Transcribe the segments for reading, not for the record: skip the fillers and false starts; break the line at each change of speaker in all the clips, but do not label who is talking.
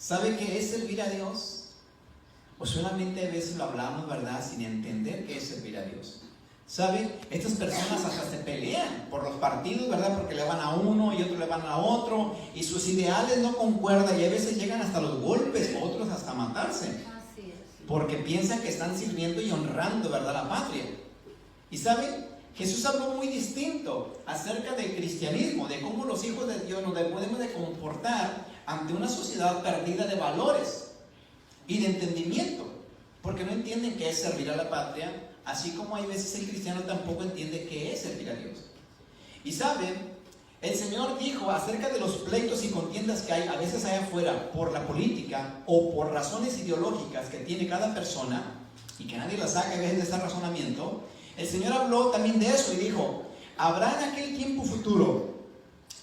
¿Sabe qué es servir a Dios? O solamente a veces lo hablamos, ¿verdad?, sin entender qué es servir a Dios. ¿Sabe? Estas personas hasta se pelean por los partidos, ¿verdad? Porque le van a uno y otro le van a otro, y sus ideales no concuerdan, y a veces llegan hasta los golpes, otros hasta matarse.
Así es.
Porque piensan que están sirviendo y honrando, ¿verdad?, la patria. Y ¿sabe? Jesús habló muy distinto acerca del cristianismo, de cómo los hijos de Dios nos debemos de comportar ante una sociedad perdida de valores y de entendimiento, porque no entienden qué es servir a la patria, así como hay veces el cristiano tampoco entiende qué es servir a Dios. Y ¿saben? El Señor dijo acerca de los pleitos y contiendas que hay a veces allá afuera por la política o por razones ideológicas que tiene cada persona y que nadie las saca a veces de ese razonamiento. El Señor habló también de eso y dijo: habrá en aquel tiempo futuro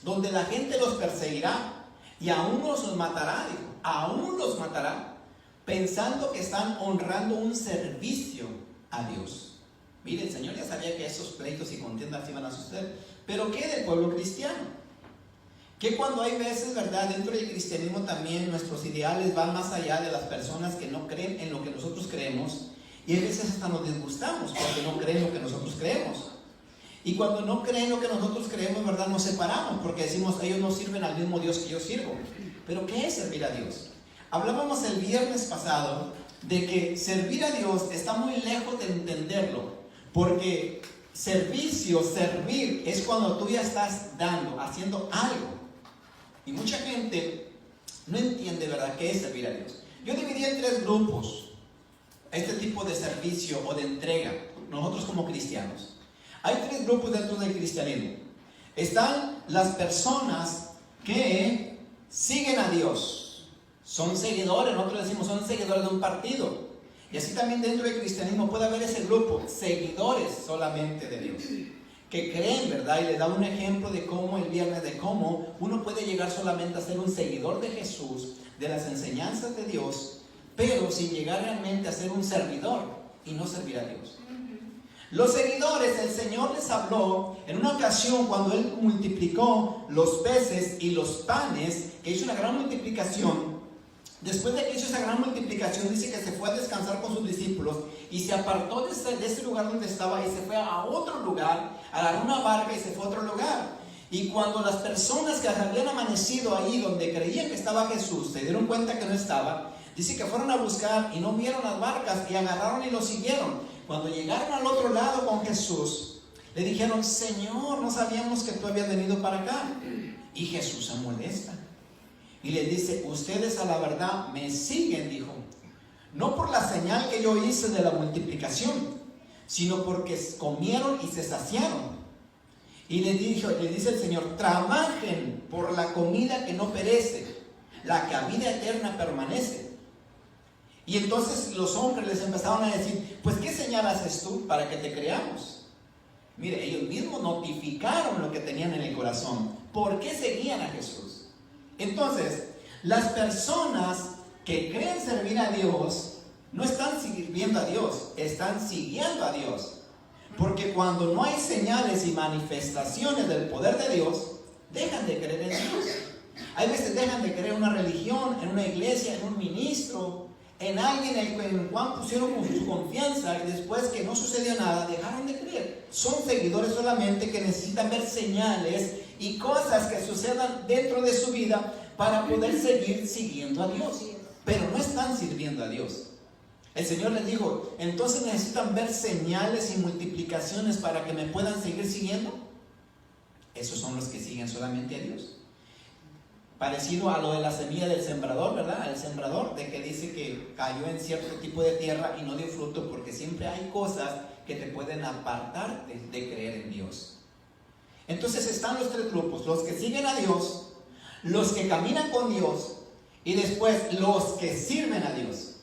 donde la gente los perseguirá y aún los matará, dijo, aún los matará, pensando que están honrando un servicio a Dios. Mire, el Señor ya sabía que esos pleitos y contiendas iban a suceder, pero ¿qué del pueblo cristiano? Que cuando hay veces, ¿verdad?, dentro del cristianismo también nuestros ideales van más allá de las personas que no creen en lo que nosotros creemos, y a veces hasta nos disgustamos porque no creen lo que nosotros creemos. Y cuando no creen lo que nosotros creemos, ¿verdad?, nos separamos porque decimos: ellos no sirven al mismo Dios que yo sirvo. Pero ¿qué es servir a Dios? Hablábamos el viernes pasado de que servir a Dios está muy lejos de entenderlo, porque servir es cuando tú ya estás dando, haciendo algo. Y mucha gente no entiende, ¿verdad?, qué es servir a Dios. Yo dividí en 3 grupos este tipo de servicio o de entrega, nosotros como cristianos. Hay 3 grupos dentro del cristianismo. Están las personas que siguen a Dios, son seguidores, nosotros decimos son seguidores de un partido. Y así también dentro del cristianismo puede haber ese grupo, seguidores solamente de Dios, que creen, ¿verdad? Y les da un ejemplo de cómo el viernes, de cómo uno puede llegar solamente a ser un seguidor de Jesús, de las enseñanzas de Dios, pero sin llegar realmente a ser un servidor y no servir a Dios. Los seguidores, el Señor les habló en una ocasión cuando Él multiplicó los peces y los panes, que hizo una gran multiplicación. Después de que hizo esa gran multiplicación, dice que se fue a descansar con sus discípulos y se apartó de ese lugar donde estaba y se fue a otro lugar, agarró una barca y se fue a otro lugar. Y cuando las personas que habían amanecido ahí donde creían que estaba Jesús se dieron cuenta que no estaba, dice que fueron a buscar y no vieron las barcas y agarraron y lo siguieron. Cuando llegaron al otro lado con Jesús, le dijeron: Señor, no sabíamos que tú habías venido para acá. Y Jesús se molesta y les dice: ustedes a la verdad me siguen, dijo, no por la señal que yo hice de la multiplicación, sino porque comieron y se saciaron. Y le dice el Señor: trabajen por la comida que no perece, la que a vida eterna permanece. Y entonces los hombres les empezaron a decir: pues ¿qué señal haces tú para que te creamos? Mire, ellos mismos notificaron lo que tenían en el corazón. ¿Por qué seguían a Jesús? Entonces, las personas que creen servir a Dios no están sirviendo a Dios, están siguiendo a Dios. Porque cuando no hay señales y manifestaciones del poder de Dios, dejan de creer en Dios. Hay veces dejan de creer en una religión, en una iglesia, en un ministro, en alguien en el cual pusieron su confianza, y después que no sucedió nada, dejaron de creer. Son seguidores solamente que necesitan ver señales y cosas que sucedan dentro de su vida para poder seguir siguiendo a Dios, pero no están sirviendo a Dios. El Señor les dijo: entonces necesitan ver señales y multiplicaciones para que me puedan seguir siguiendo. Esos son los que siguen solamente a Dios. Parecido a lo de la semilla del sembrador, ¿verdad? El sembrador, de que dice que cayó en cierto tipo de tierra y no dio fruto, porque siempre hay cosas que te pueden apartarte de creer en Dios. Entonces están los 3 grupos: los que siguen a Dios, los que caminan con Dios y después los que sirven a Dios.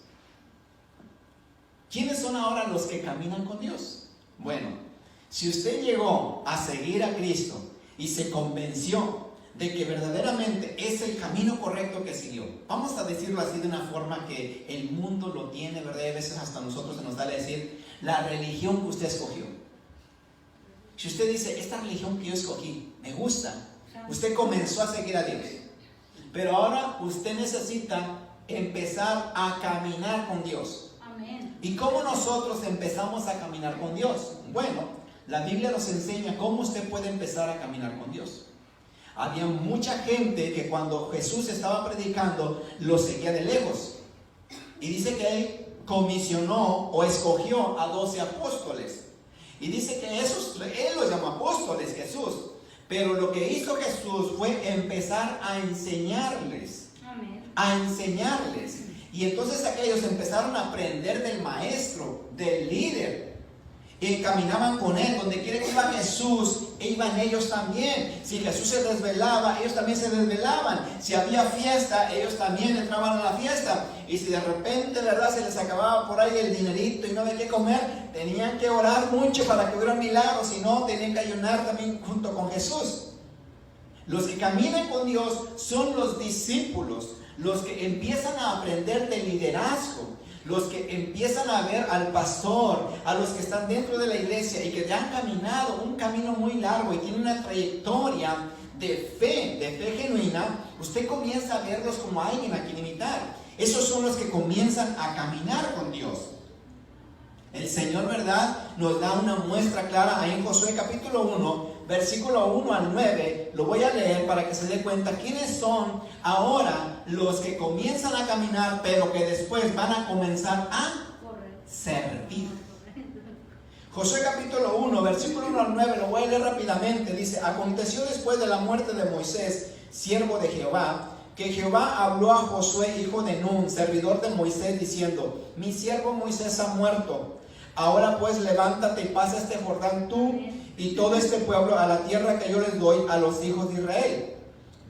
¿Quiénes son ahora los que caminan con Dios? Bueno, si usted llegó a seguir a Cristo y se convenció de que verdaderamente es el camino correcto que siguió, vamos a decirlo así de una forma que el mundo lo tiene, ¿verdad? Y a veces hasta a nosotros se nos da a decir la religión que usted escogió. Si usted dice: esta religión que yo escogí me gusta, usted comenzó a seguir a Dios, pero ahora usted necesita empezar a caminar con Dios.
Amén.
¿Y cómo nosotros empezamos a caminar con Dios? Bueno, la Biblia nos enseña cómo usted puede empezar a caminar con Dios. Había mucha gente que cuando Jesús estaba predicando, lo seguía de lejos. Y dice que Él comisionó o escogió a 12 apóstoles. Y dice que Él los llamó apóstoles, Jesús. Pero lo que hizo Jesús fue empezar a enseñarles.
Amén.
A enseñarles. Y entonces aquellos empezaron a aprender del maestro, del líder. Y caminaban con Él. Donde quiera que iba Jesús, iban ellos también. Si Jesús se desvelaba, ellos también se desvelaban. Si había fiesta, ellos también entraban a la fiesta. Y si de repente, ¿verdad?, se les acababa por ahí el dinerito y no había que comer, tenían que orar mucho para que hubiera un milagro. Si no, tenían que ayunar también junto con Jesús. Los que caminan con Dios son los discípulos, los que empiezan a aprender de liderazgo, los que empiezan a ver al pastor, a los que están dentro de la iglesia y que ya han caminado un camino muy largo y tienen una trayectoria de fe genuina. Usted comienza a verlos como alguien a quien imitar. Esos son los que comienzan a caminar con Dios. El Señor, ¿verdad?, nos da una muestra clara ahí en Josué capítulo 1, versículo 1 al 9. Lo voy a leer para que se dé cuenta quiénes son ahora los que comienzan a caminar, pero que después van a comenzar a servir. Josué capítulo 1, versículo 1 al 9, lo voy a leer rápidamente. Dice: aconteció después de la muerte de Moisés, siervo de Jehová, que Jehová habló a Josué, hijo de Nun, servidor de Moisés, diciendo: mi siervo Moisés ha muerto. Ahora pues levántate y pasa este Jordán tú y todo este pueblo a la tierra que yo les doy a los hijos de Israel.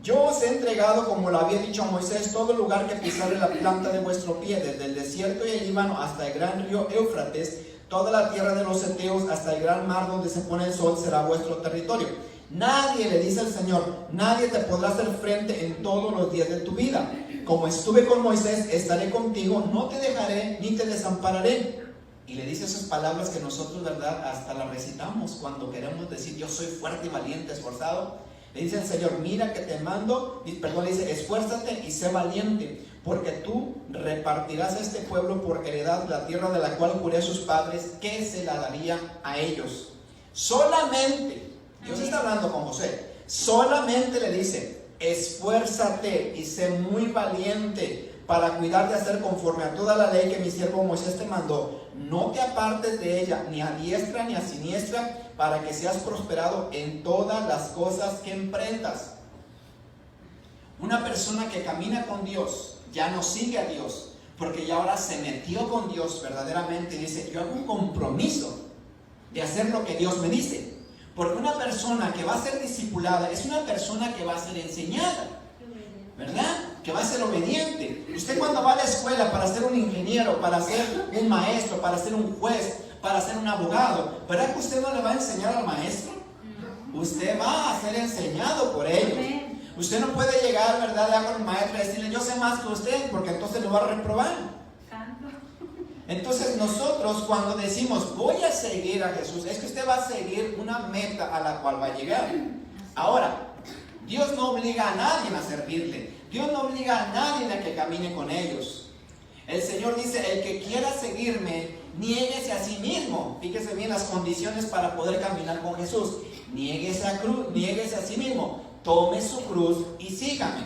Yo os he entregado, como lo había dicho a Moisés, todo lugar que pisare la planta de vuestro pie, desde el desierto y el Líbano hasta el gran río Éufrates, toda la tierra de los heteos hasta el gran mar donde se pone el sol será vuestro territorio. Nadie, le dice el Señor, nadie te podrá hacer frente en todos los días de tu vida. Como estuve con Moisés, estaré contigo, no te dejaré ni te desampararé. Y le dice esas palabras que nosotros, ¿verdad?, hasta las recitamos cuando queremos decir: yo soy fuerte y valiente, esforzado. Le dice el Señor: mira que te mando, le dice: esfuérzate y sé valiente, porque tú repartirás a este pueblo por heredad la tierra de la cual juré a sus padres que se la daría a ellos. Solamente, Dios está hablando con José, solamente le dice: esfuérzate y sé muy valiente para cuidar de hacer conforme a toda la ley que mi siervo Moisés te mandó. No te apartes de ella, ni a diestra ni a siniestra, para que seas prosperado en todas las cosas que emprendas. Una persona que camina con Dios ya no sigue a Dios, porque ya ahora se metió con Dios verdaderamente y dice: yo hago un compromiso de hacer lo que Dios me dice. Porque una persona que va a ser discipulada es una persona que va a ser enseñada, ¿verdad?, que va a ser obediente. Usted, cuando va a la escuela para ser un ingeniero, para ser un maestro, para ser un juez, para ser un abogado, ¿verdad que usted no le va a enseñar al maestro? Usted va a ser enseñado por ellos. Usted no puede llegar, ¿verdad?, con el maestro y decirle: yo sé más que usted, porque entonces lo va a reprobar. Entonces nosotros, cuando decimos voy a seguir a Jesús, es que usted va a seguir una meta a la cual va a llegar. Ahora, Dios no obliga a nadie a servirle. Dios no obliga a nadie a que camine con ellos. El Señor dice: el que quiera seguirme, niéguese a sí mismo. Fíjese bien las condiciones para poder caminar con Jesús. Niéguese a sí mismo. Tome su cruz y sígame.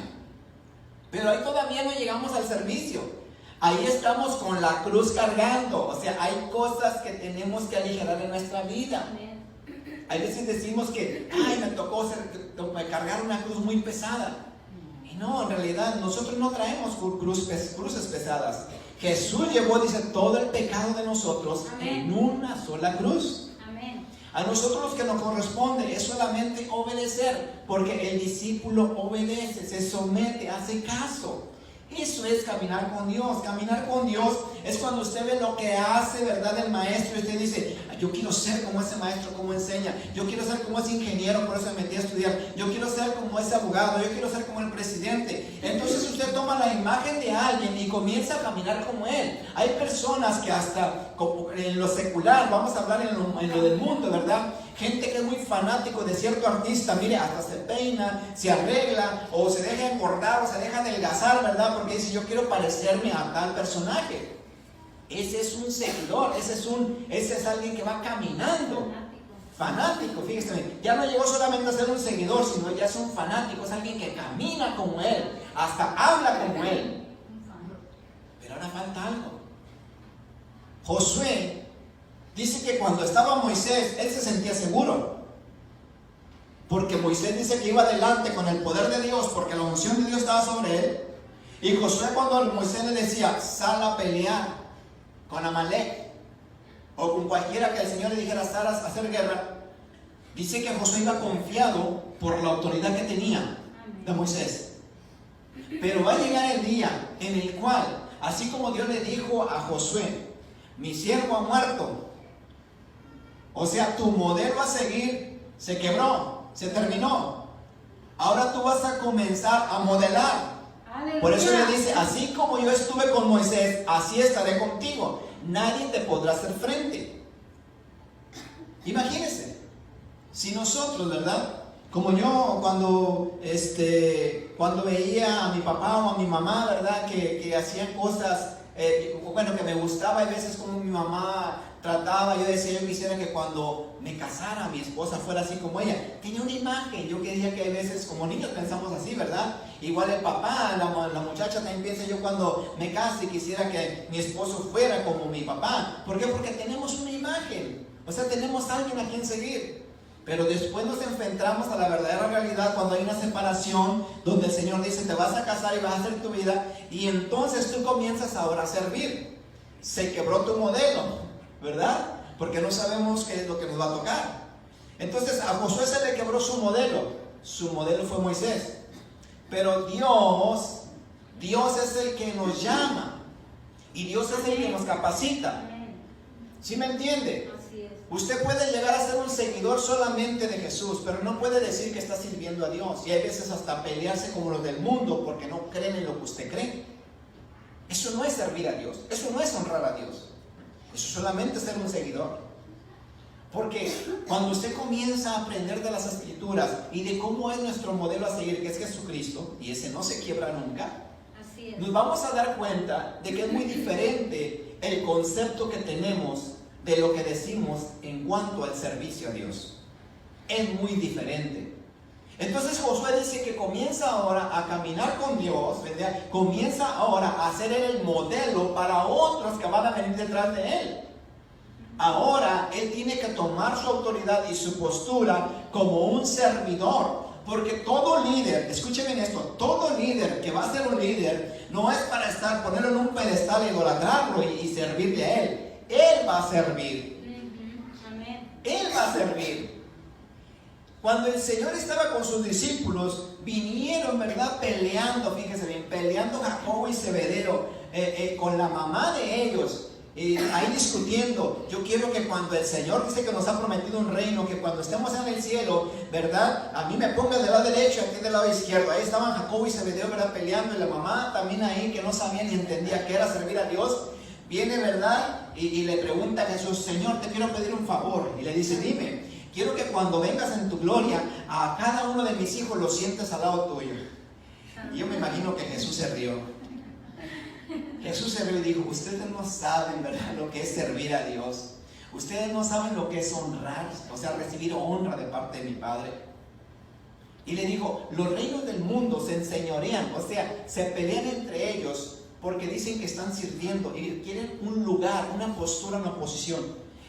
Pero ahí todavía no llegamos al servicio. Ahí estamos con la cruz cargando. O sea, hay cosas que tenemos que aligerar en nuestra vida. Hay veces decimos que: ay, me tocó cargar una cruz muy pesada. Y no, en realidad nosotros no traemos cruces pesadas. Jesús llevó, dice, todo el pecado de nosotros. Amén. En una sola cruz. Amén. A nosotros lo que nos corresponde es solamente obedecer, porque el discípulo obedece, se somete, hace caso. Eso es caminar con Dios. Caminar con Dios es cuando usted ve lo que hace, ¿verdad?, el maestro, y usted dice: yo quiero ser como ese maestro, como enseña. Yo quiero ser como ese ingeniero, por eso me metí a estudiar. Yo quiero ser como ese abogado. Yo quiero ser como el presidente. Entonces usted toma la imagen de alguien y comienza a caminar como él. Hay personas que hasta en lo secular, vamos a hablar en lo del mundo, ¿verdad?, Gente que es muy fanático de cierto artista, mire, hasta se peina, se arregla, o se deja engordar, o se deja adelgazar, ¿verdad? Porque dice, yo quiero parecerme a tal personaje. Ese es un seguidor, ese es alguien que va caminando. Fanático, fíjese bien, ya no llegó solamente a ser un seguidor, sino ya es un fanático, es alguien que camina como él, hasta habla como él. Pero ahora falta algo. Josué dice que cuando estaba Moisés, él se sentía seguro, porque Moisés dice que iba adelante con el poder de Dios, porque la unción de Dios estaba sobre él. Y Josué, cuando Moisés le decía, sal a pelear con Amalek, o con cualquiera que el Señor le dijera sal a hacer guerra, dice que Josué iba confiado por la autoridad que tenía de Moisés. Pero va a llegar el día en el cual, así como Dios le dijo a Josué, mi siervo ha muerto, o sea, tu modelo a seguir se quebró, se terminó, ahora tú vas a comenzar a modelar. Por eso le dice, así como yo estuve con Moisés, así estaré contigo. Nadie te podrá hacer frente. Imagínense, si nosotros, ¿verdad? Como yo cuando veía a mi papá o a mi mamá, ¿verdad? Que hacían cosas, que me gustaba, y a veces como mi mamá trataba, yo decía, yo quisiera que cuando me casara mi esposa fuera así como ella. Tenía una imagen, yo quería que a veces como niños pensamos así, ¿verdad? Igual el papá, la muchacha también piensa, yo cuando me case quisiera que mi esposo fuera como mi papá. ¿Por qué? Porque tenemos una imagen, o sea, tenemos a alguien a quien seguir. Pero después nos enfrentamos a la verdadera realidad cuando hay una separación, donde el Señor dice, te vas a casar y vas a hacer tu vida, y entonces tú comienzas ahora a servir. Se quebró tu modelo, ¿verdad? Porque no sabemos qué es lo que nos va a tocar. Entonces a Josué se le quebró su modelo fue Moisés. Pero Dios es el que nos llama, y Dios es el que nos capacita. ¿Sí me entiende? Usted puede llegar a ser un seguidor solamente de Jesús, pero no puede decir que está sirviendo a Dios. Y hay veces hasta pelearse como los del mundo porque no creen en lo que usted cree. Eso no es servir a Dios, eso no es honrar a Dios. Eso solamente es ser un seguidor. Porque cuando usted comienza a aprender de las Escrituras y de cómo es nuestro modelo a seguir, que es Jesucristo, y ese no se quiebra nunca, nos vamos a dar cuenta de que es muy diferente el concepto que tenemos de lo que decimos en cuanto al servicio a Dios. Es muy diferente. Entonces Josué dice que comienza ahora a caminar con Dios, ¿verdad? Comienza ahora a ser él el modelo para otros que van a venir detrás de él. Ahora él tiene que tomar su autoridad y su postura como un servidor. Porque todo líder, escuchen bien esto, todo líder que va a ser un líder no es para ponerlo en un pedestal, idolatrarlo y servirle a él. Él va a servir. Él va a servir. Cuando el Señor estaba con sus discípulos, vinieron, ¿verdad? Peleando, fíjese bien, peleando Jacobo y Zebedeo con la mamá de ellos. Ahí discutiendo. Yo quiero que cuando el Señor dice que nos ha prometido un reino, que cuando estemos en el cielo, ¿verdad? A mí me ponga del lado derecho, a ti del lado izquierdo. Ahí estaban Jacobo y Zebedeo, ¿verdad? Peleando, y la mamá también ahí, que no sabía ni entendía qué era servir a Dios. Viene, ¿verdad? Y le pregunta a Jesús, Señor, te quiero pedir un favor. Y le dice, dime, quiero que cuando vengas en tu gloria, a cada uno de mis hijos lo sientes al lado tuyo. Y yo me imagino que Jesús se rió. Jesús se rió y dijo, ustedes no saben, ¿verdad?, lo que es servir a Dios. Ustedes no saben lo que es honrar, o sea, recibir honra de parte de mi Padre. Y le dijo, los reinos del mundo se enseñorean, o sea, se pelean entre ellos porque dicen que están sirviendo y quieren un lugar, una postura, una posición.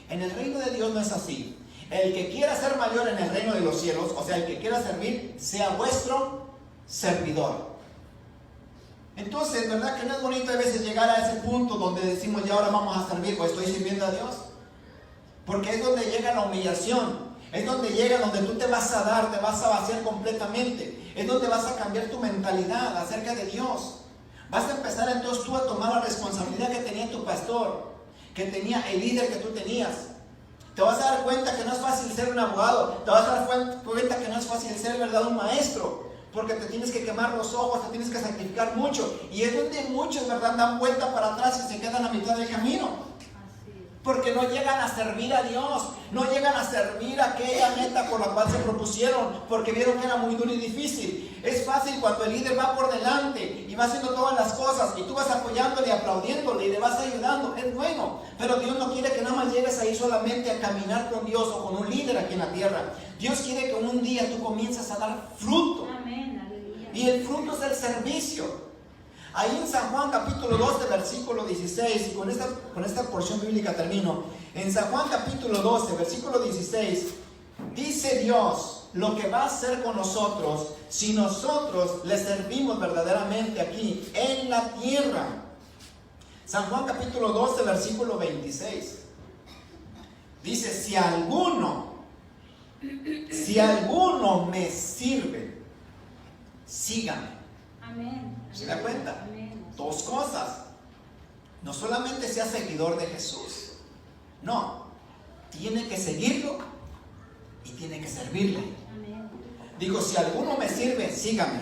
En el reino de Dios no es así. El que quiera ser mayor en el reino de los cielos, o sea, el que quiera servir, sea vuestro servidor. Entonces, ¿verdad que no es bonito a veces llegar a ese punto donde decimos, ya ahora vamos a servir, o estoy sirviendo a Dios? Porque es donde llega la humillación, es donde llega, donde tú te vas a dar, te vas a vaciar completamente, es donde vas a cambiar tu mentalidad acerca de Dios. Vas a empezar entonces tú a tomar la responsabilidad que tenía tu pastor, que tenía el líder que tú tenías. Te vas a dar cuenta que no es fácil ser un abogado, te vas a dar cuenta que no es fácil ser, ¿verdad?, un maestro, porque te tienes que quemar los ojos, te tienes que sacrificar mucho, y es donde muchos, ¿verdad?, dan vuelta para atrás y se quedan a mitad del camino. Porque no llegan a servir a Dios, no llegan a servir aquella meta por la cual se propusieron, porque vieron que era muy duro y difícil. Es fácil cuando el líder va por delante y va haciendo todas las cosas y tú vas apoyándole, aplaudiéndole y le vas ayudando. Es bueno, pero Dios no quiere que nada más llegues ahí solamente a caminar con Dios o con un líder aquí en la tierra. Dios quiere que un día tú comiences a dar fruto.
Amén, aleluya.
Y el fruto es el servicio. Ahí en San Juan capítulo 12, versículo 16, y con esta porción bíblica termino. En San Juan capítulo 12, versículo 16, dice Dios lo que va a hacer con nosotros si nosotros le servimos verdaderamente aquí en la tierra. San Juan capítulo 12, versículo 26. Dice, si alguno me sirve, sígame.
Amén.
¿Se da cuenta?
Amén.
Dos cosas. No solamente sea seguidor de Jesús. No. Tiene que seguirlo y tiene que servirle.
Amén.
Digo, si alguno me sirve, sígame.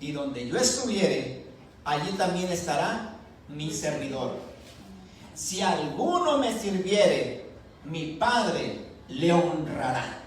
Y donde yo estuviere, allí también estará mi servidor. Si alguno me sirviere, mi Padre le honrará.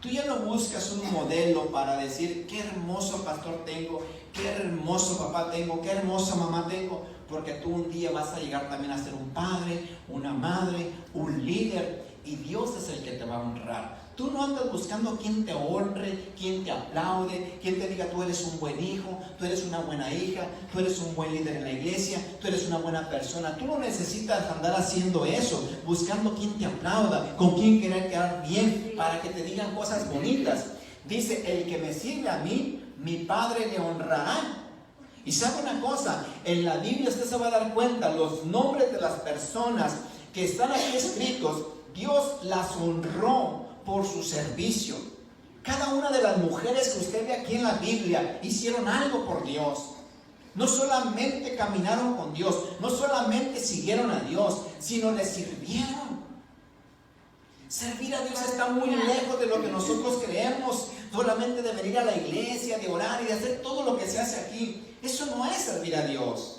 Tú ya no buscas un modelo para decir qué hermoso pastor tengo, qué hermoso papá tengo, qué hermosa mamá tengo, porque tú un día vas a llegar también a ser un padre, una madre, un líder, y Dios es el que te va a honrar. Tú no andas buscando quien te honre, quien te aplaude, quien te diga tú eres un buen hijo, tú eres una buena hija, tú eres un buen líder en la iglesia, tú eres una buena persona. Tú no necesitas andar haciendo eso, buscando quien te aplauda, con quien querer quedar bien, para que te digan cosas bonitas. Dice, el que me sirve a mí, mi Padre le honrará. Y sabe una cosa, en la Biblia usted se va a dar cuenta, los nombres de las personas que están aquí escritos, Dios las honró por su servicio. Cada una de las mujeres que usted ve aquí en la Biblia hicieron algo por Dios. No solamente caminaron con Dios, no solamente siguieron a Dios, sino le sirvieron. Servir a Dios está muy lejos de lo que nosotros creemos, solamente de venir a la iglesia, de orar y de hacer todo lo que se hace aquí. Eso no es servir a Dios.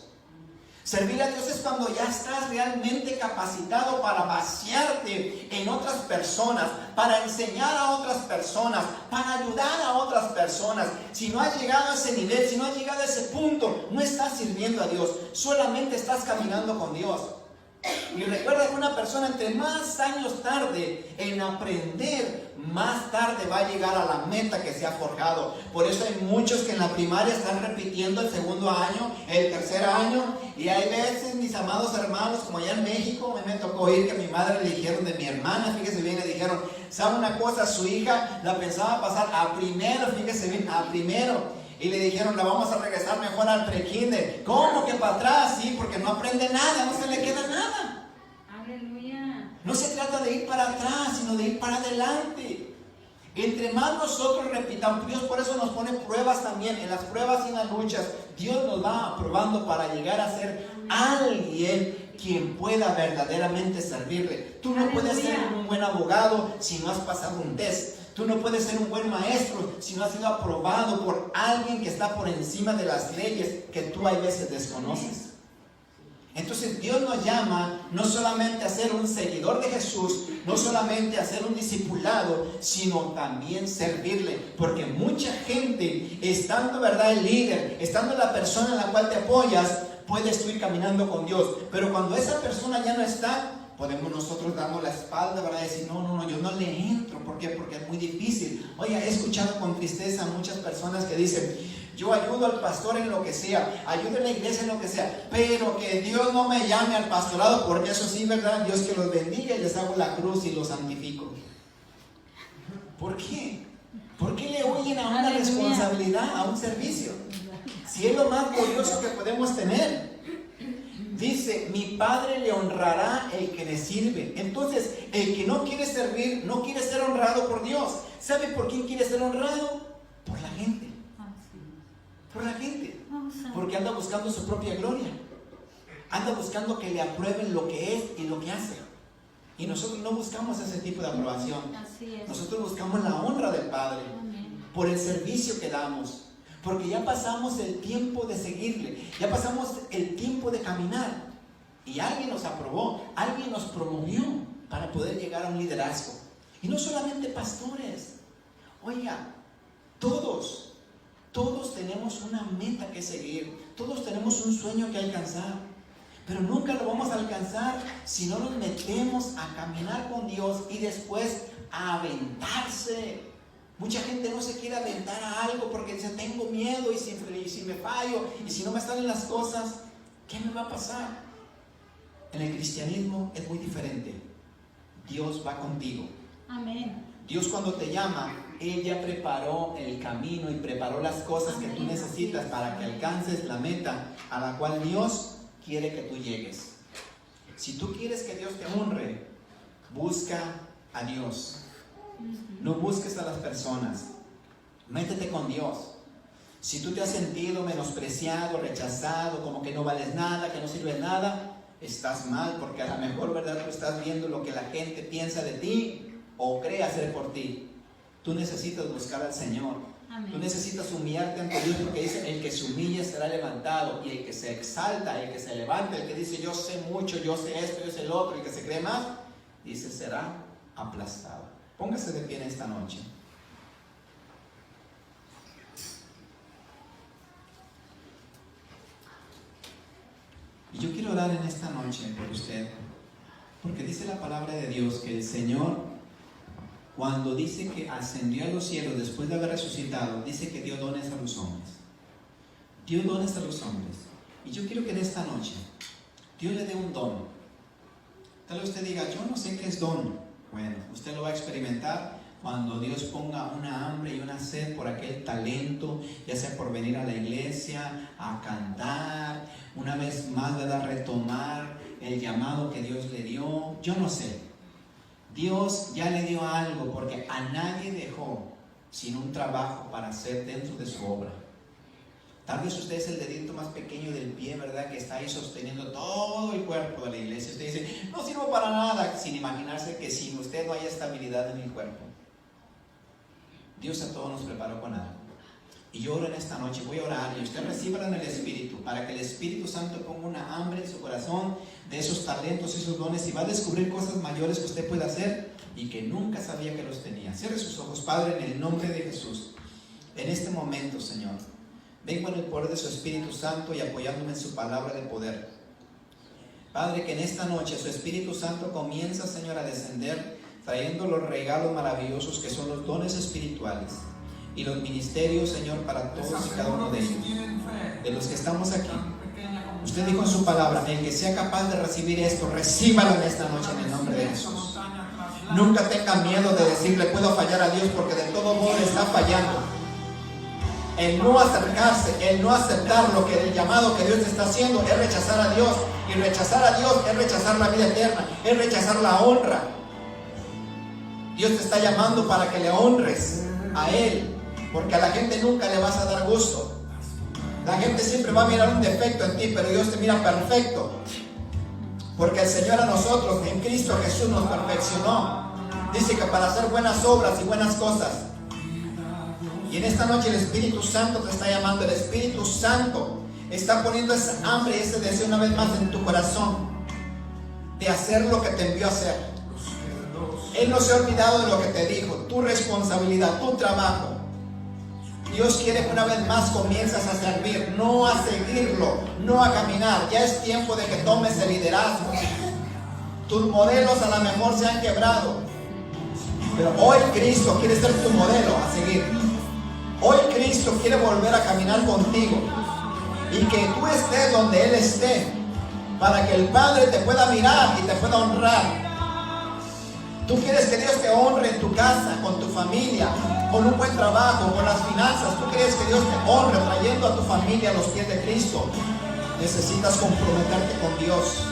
Servir a Dios es cuando ya estás realmente capacitado para vaciarte en otras personas, para enseñar a otras personas, para ayudar a otras personas. Si no has llegado a ese nivel, si no has llegado a ese punto, no estás sirviendo a Dios, solamente estás caminando con Dios. Y recuerda que una persona entre más años tarde en aprender, más tarde va a llegar a la meta que se ha forjado. Por eso hay muchos que en la primaria están repitiendo el segundo año, el tercer año. Y hay veces, mis amados hermanos, como allá en México, me tocó oír que a mi madre le dijeron de mi hermana, fíjese bien, le dijeron, ¿sabe una cosa? Su hija la pensaba pasar a primero, fíjese bien, a primero. Y le dijeron, la vamos a regresar mejor al pre-kinder. ¿Cómo que para atrás? Sí, porque no aprende nada, no se le queda nada.
Aleluya.
No se trata de ir para atrás, sino de ir para adelante. Entre más nosotros repitamos, Dios por eso nos pone pruebas también. En las pruebas y en las luchas, Dios nos va aprobando para llegar a ser alguien quien pueda verdaderamente servirle. Tú no puedes ser un buen abogado si no has pasado un test. Tú no puedes ser un buen maestro si no has sido aprobado por alguien que está por encima de las leyes que tú a veces desconoces. Entonces Dios nos llama no solamente a ser un seguidor de Jesús, no solamente a ser un discipulado, sino también servirle. Porque mucha gente, estando verdad el líder, estando la persona en la cual te apoyas, puedes ir caminando con Dios. Pero cuando esa persona ya no está, podemos nosotros darnos la espalda, ¿verdad? Decir, no, yo no le entro. ¿Por qué? Porque es muy difícil. Oye, he escuchado con tristeza a muchas personas que dicen, yo ayudo al pastor en lo que sea, ayudo en la iglesia en lo que sea, pero que Dios no me llame al pastorado, porque eso sí, ¿verdad? Dios que los bendiga y les hago la cruz y los santifico. ¿Por qué? ¿Por qué le oyen a una responsabilidad, a un servicio? Si es lo más glorioso que podemos tener. Dice, mi Padre le honrará el que le sirve. Entonces, el que no quiere servir, no quiere ser honrado por Dios. ¿Sabe por quién quiere ser honrado? Por la gente. Por la gente. Porque anda buscando su propia gloria. Anda buscando que le aprueben lo que es y lo que hace. Y nosotros no buscamos ese tipo de aprobación. Nosotros buscamos la honra del Padre. Por el servicio que damos. Porque ya pasamos el tiempo de seguirle, ya pasamos el tiempo de caminar. Y alguien nos aprobó, alguien nos promovió para poder llegar a un liderazgo. Y no solamente pastores. Oiga, todos tenemos una meta que seguir. Todos tenemos un sueño que alcanzar. Pero nunca lo vamos a alcanzar si no nos metemos a caminar con Dios y después a aventarse. Mucha gente no se quiere aventar a algo porque dice, tengo miedo y si me fallo y si no me salen las cosas, ¿qué me va a pasar? En el cristianismo es muy diferente. Dios va contigo.
Amén.
Dios cuando te llama, Él ya preparó el camino y preparó las cosas que tú necesitas para que alcances la meta a la cual Dios quiere que tú llegues. Si tú quieres que Dios te honre, busca a Dios. No busques a las personas. Métete con Dios. Si tú te has sentido menospreciado, rechazado, como que no vales nada, que no sirves nada, estás mal, porque a lo mejor, ¿verdad?, tú estás viendo lo que la gente piensa de ti o cree hacer por ti. Tú necesitas buscar al Señor.
Amén.
Tú necesitas humillarte ante Dios, porque dice, el que se humilla será levantado, y el que se exalta, el que se levanta, el que dice, yo sé mucho, yo sé esto, yo sé el otro, el que se cree más, dice, será aplastado. Póngase de pie en esta noche. Y yo quiero orar en esta noche por usted, porque dice la palabra de Dios que el Señor, cuando dice que ascendió a los cielos después de haber resucitado, dice que dio dones a los hombres. Dio dones a los hombres. Y yo quiero que en esta noche Dios le dé un don. Tal vez usted diga, yo no sé qué es don. Bueno, usted lo va a experimentar cuando Dios ponga una hambre y una sed por aquel talento, ya sea por venir a la iglesia, a cantar, una vez más, ¿verdad?, retomar el llamado que Dios le dio. Yo no sé. Dios ya le dio algo, porque a nadie dejó sin un trabajo para hacer dentro de su obra. Tal vez usted es el dedito más pequeño del pie, ¿verdad?, que está ahí sosteniendo todo el cuerpo de la iglesia. Usted dice, no sirvo para nada, sin imaginarse que sin usted no hay estabilidad en el cuerpo. Dios a todos nos preparó con algo. Y yo oro en esta noche, voy a orar, y usted recíbala en el Espíritu, para que el Espíritu Santo ponga una hambre en su corazón de esos talentos, esos dones, y va a descubrir cosas mayores que usted puede hacer y que nunca sabía que los tenía. Cierre sus ojos, Padre, en el nombre de Jesús. En este momento, Señor, vengo en el poder de su Espíritu Santo y apoyándome en su palabra de poder. Padre, que en esta noche su Espíritu Santo comienza, Señor, a descender, trayendo los regalos maravillosos que son los dones espirituales y los ministerios, Señor, para todos y cada uno de ellos, de los que estamos aquí. Usted dijo en su palabra, el que sea capaz de recibir esto, recíbalo en esta noche en el nombre de Jesús. Nunca tenga miedo de decirle, puedo fallar a Dios, porque de todo modo le está fallando. El no acercarse, el no aceptar lo que el llamado que Dios te está haciendo es rechazar a Dios, y rechazar a Dios es rechazar la vida eterna, es rechazar la honra. Dios te está llamando para que le honres a Él, porque a la gente nunca le vas a dar gusto. La gente siempre va a mirar un defecto en ti, pero Dios te mira perfecto, porque el Señor a nosotros en Cristo Jesús nos perfeccionó. Dice que para hacer buenas obras y buenas cosas. Y en esta noche el Espíritu Santo te está llamando. El Espíritu Santo está poniendo esa hambre y ese deseo una vez más en tu corazón de hacer lo que te envió a hacer. Él no se ha olvidado de lo que te dijo, tu responsabilidad, tu trabajo. Dios quiere que una vez más comiences a servir, no a seguirlo, no a caminar. Ya es tiempo de que tomes el liderazgo. Tus modelos a lo mejor se han quebrado, pero hoy Cristo quiere ser tu modelo a seguir. Hoy Cristo quiere volver a caminar contigo y que tú estés donde Él esté, para que el Padre te pueda mirar y te pueda honrar. Tú quieres que Dios te honre en tu casa, con tu familia, con un buen trabajo, con las finanzas. Tú quieres que Dios te honre trayendo a tu familia a los pies de Cristo. Necesitas comprometerte con Dios.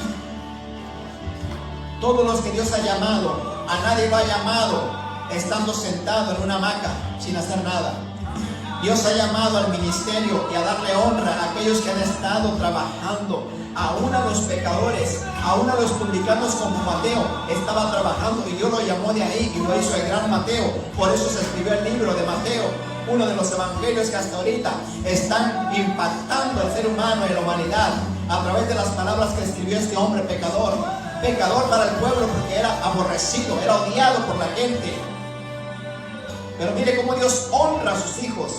Todos los que Dios ha llamado, a nadie lo ha llamado estando sentado en una hamaca sin hacer nada. Dios ha llamado al ministerio y a darle honra a aquellos que han estado trabajando. Aún a los pecadores, aún a los publicanos como Mateo estaba trabajando, y Dios lo llamó de ahí y lo hizo el gran Mateo. Por eso se escribió el libro de Mateo, uno de los evangelios que hasta ahorita están impactando al ser humano y la humanidad. a través de las palabras que escribió este hombre pecador. Pecador para el pueblo porque era aborrecido, era odiado por la gente. Pero mire cómo Dios honra a sus hijos.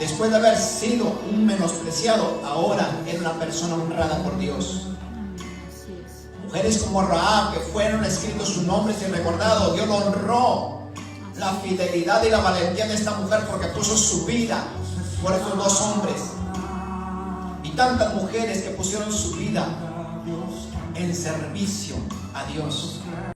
Después de haber sido un menospreciado, ahora era una persona honrada por Dios. Mujeres como Rahab, que fueron escritos sus nombres y recordados, Dios lo honró. La fidelidad y la valentía de esta mujer porque puso su vida por estos dos hombres. Y tantas mujeres que pusieron su vida en servicio a Dios.